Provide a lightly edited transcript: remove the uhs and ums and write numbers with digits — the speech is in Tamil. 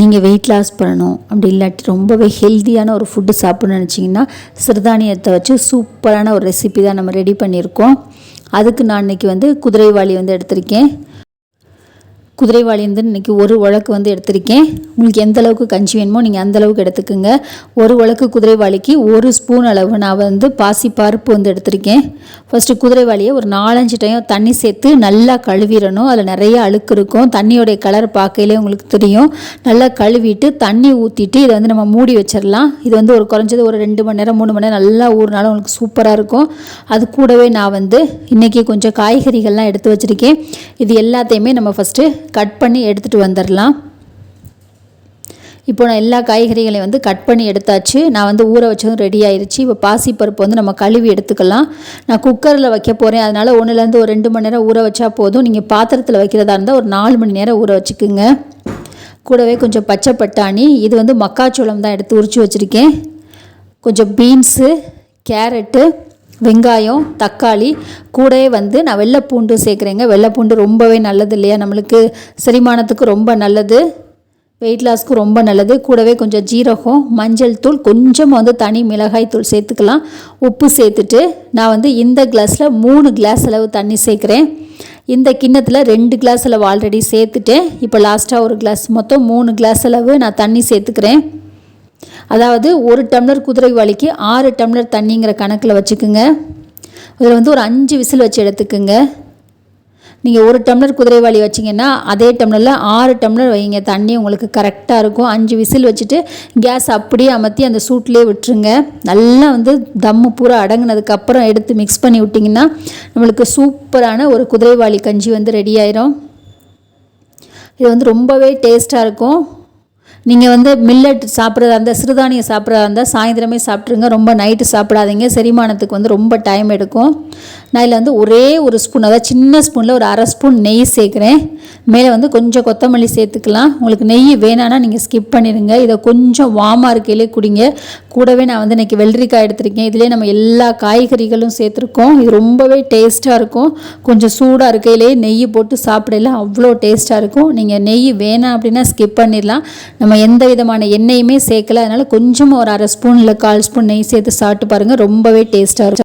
நீங்கள் வெயிட் லாஸ் பண்ணணும் அப்படி இல்லாட்டி ரொம்பவே ஹெல்த்தியான ஒரு ஃபுட்டு சாப்பிட்ணுன்னு நினச்சிங்கன்னா சிறுதானியத்தை வச்சு சூப்பரான ஒரு ரெசிபி தான் நம்ம ரெடி பண்ணியிருக்கோம். அதுக்கு நான் இன்றைக்கி குதிரைவாலி எடுத்திருக்கேன். குதிரைவாலி இன்றைக்கி ஒரு உலக்கு எடுத்திருக்கேன். உங்களுக்கு எந்த அளவுக்கு கஞ்சி வேணுமோ நீங்கள் அந்த அளவுக்கு எடுத்துக்கோங்க. ஒரு உலக்கு குதிரைவாலிக்கு 1 ஸ்பூன் அளவு நான் பாசி பருப்பு எடுத்திருக்கேன். ஃபஸ்ட்டு குதிரைவாலியை ஒரு 4-5 டைம் தண்ணி சேர்த்து நல்லா கழுவிடணும். அதில் நிறைய அழுக்கு இருக்கும். தண்ணியோடைய கலர் பார்க்கையிலே உங்களுக்கு தெரியும். நல்லா கழுவிட்டு தண்ணி ஊற்றிட்டு இதை நம்ம மூடி வச்சிடலாம். இது ஒரு குறைஞ்சது ஒரு 2 மணி நேரம் 3 மணி நேரம் நல்லா ஊறினாலும் உங்களுக்கு சூப்பராக இருக்கும். அது கூடவே நான் இன்றைக்கி கொஞ்சம் காய்கறிகள்லாம் எடுத்து வச்சுருக்கேன். இது எல்லாத்தையுமே நம்ம ஃபஸ்ட்டு கட் பண்ணி எடுத்துகிட்டு வந்துடலாம். இப்போ நான் எல்லா காய்கறிகளையும் கட் பண்ணி எடுத்தாச்சு. நான் ஊற வச்சதும் ரெடி ஆயிடுச்சு. இப்போ பாசிப்பருப்பு நம்ம கழுவி எடுத்துக்கலாம். நான் குக்கரில் வைக்க போகிறேன். அதனால் 1-2 ஒரு 2 மணி நேரம் ஊற வச்சா போதும். நீங்கள் பாத்திரத்தில் வைக்கிறதா இருந்தால் ஒரு 4 மணி நேரம் ஊற வச்சுக்குங்க. கூடவே கொஞ்சம் பச்சை பட்டாணி, இது மக்காச்சோளம் தான் எடுத்து உரித்து வச்சுருக்கேன். கொஞ்சம் பீன்ஸு, கேரட்டு, வெங்காயம், தக்காளி, கூடவே நான் வெள்ளைப்பூண்டு சேர்க்குறேங்க. வெள்ளைப்பூண்டு ரொம்பவே நல்லது இல்லையா, நம்மளுக்கு செரிமானத்துக்கு ரொம்ப நல்லது, வெயிட் லாஸ்க்கு ரொம்ப நல்லது. கூடவே கொஞ்சம் ஜீரகம், மஞ்சள் தூள், கொஞ்சம் தனி மிளகாய் தூள் சேர்த்துக்கலாம். உப்பு சேர்த்துட்டு நான் இந்த கிளாஸில் 3 கிளாஸ் அளவு தண்ணி சேர்க்குறேன். இந்த கிண்ணத்தில் 2 கிளாஸ் அளவு ஆல்ரெடி சேர்த்துட்டேன். இப்போ லாஸ்ட்டாக ஒரு கிளாஸ், மொத்தம் 3 கிளாஸ் அளவு நான் தண்ணி சேர்த்துக்கிறேன். அதாவது 1 டம்ளர் குதிரைவாலிக்கு 6 டம்ளர் தண்ணிங்கிற கணக்கில் வச்சுக்குங்க. இதில் ஒரு 5 விசில் வச்சு எடுத்துக்குங்க. நீங்கள் 1 டம்ளர் குதிரைவாலி வச்சிங்கன்னா அதே டம்ளரில் 6 டம்ளர் வைங்க. தண்ணி உங்களுக்கு கரெக்டாக இருக்கும். 5 விசில் வச்சுட்டு கேஸ் அப்படியே அமர்த்தி அந்த சூட்லேயே விட்டுருங்க. நல்லா தம்மு பூரா அடங்கினதுக்கப்புறம் எடுத்து மிக்ஸ் பண்ணி விட்டிங்கன்னா நம்மளுக்கு சூப்பரான ஒரு குதிரைவாலி கஞ்சி ரெடி ஆயிரும். இது ரொம்பவே டேஸ்ட்டாக இருக்கும். நீங்கள் மில்லட் சாப்பிட்றதா இருந்தால், சிறுதானியம் சாப்பிட்றதா இருந்தால் சாயந்தரமே சாப்பிட்ருங்க. ரொம்ப நைட்டு சாப்பிடாதீங்க. செரிமானத்துக்கு ரொம்ப டைம் எடுக்கும். நான் இதில் ஒரே ஒரு ஸ்பூன், அதாவது சின்ன ஸ்பூனில் ஒரு 1/2 ஸ்பூன் நெய் சேர்க்குறேன். மேலே கொஞ்சம் கொத்தமல்லி சேர்த்துக்கலாம். உங்களுக்கு நெய் வேணான்னா நீங்கள் ஸ்கிப் பண்ணிடுங்க. இதை கொஞ்சம் வார்மாக இருக்கையிலே குடிங்க. கூடவே நான் இன்றைக்கி வெள்ளரிக்காய் எடுத்திருக்கேன். இதிலே நம்ம எல்லா காய்கறிகளும் சேர்த்துருக்கோம். இது ரொம்பவே டேஸ்ட்டாக இருக்கும். கொஞ்சம் சூடாக இருக்கையிலே நெய் போட்டு சாப்பிடலாம், அவ்வளோ டேஸ்ட்டாக இருக்கும். நீங்கள் நெய் வேணாம் அப்படின்னா ஸ்கிப் பண்ணிடலாம். நம்ம எந்த விதமான எண்ணெயுமே சேர்க்கல. அதனால் கொஞ்சமாக ஒரு 1/2 ஸ்பூன் இல்லை 1/4 ஸ்பூன் நெய் சேர்த்து சாப்பிட்டு பாருங்கள். ரொம்பவே டேஸ்ட்டாக இருக்கும்.